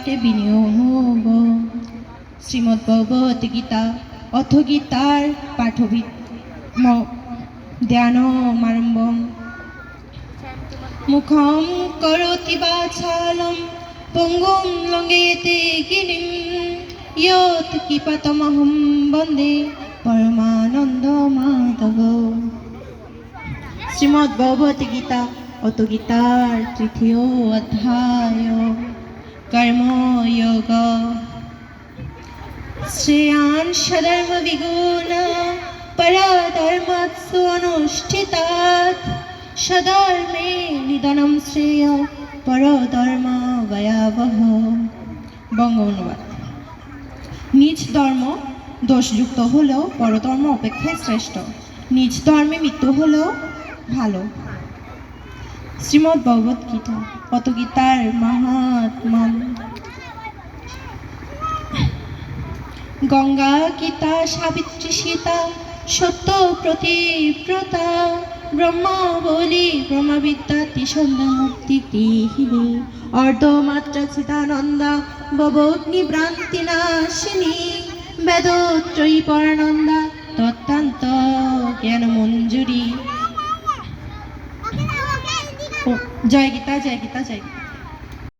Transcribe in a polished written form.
পাঠে বিনিয়োগ। শ্রীমদ্ ভগবত গীতা অথ গীতার পাঠবিদ ধ্যানমারম্ভম। মুখম করোতি বাচালম পঙ্গুম লঙ্ঘয়তে গিরিম ইয়ৎ কৃপাতমহং বন্দে পরমানন্দ মাধব। শ্রীমদ্ ভগবত গীতা অথ গীতার তৃতীয় অধ্যায় কর্মযোগ। শ্রেয়ান সধর্ম বিগুণ পরধর্মৎসু অনুষ্ঠিতাৎ সধর্মে নিধনম শ্রেয় পরধর্ম ভয়াবহ। বঙ্গ অনুবাদ। নিজ ধর্ম দোষযুক্ত হলেও পরধর্ম অপেক্ষায় শ্রেষ্ঠ। নিজ ধর্মে মৃত্যু হলেও ভালো। শ্রীমদ্ ভগবত গীতা অথ গীতার মাহাত্ম্য। গঙ্গা গীতা সাবিত্রী সীতা সত্য প্রতিব্রতা ব্রহ্মাবলী ব্রহ্মবিদ্যা ত্রিসন্ধ্যা মুক্তি গৃহিণী অর্ধমাত্রা চিদানন্দা ভবগ্নি ভ্রান্তি নাশিনী বেদত্রয়ী পরানন্দা তত্ত্বান্ত জ্ঞান মঞ্জুরি। জয় গীতা, জয় গীতা, জয় গীতা।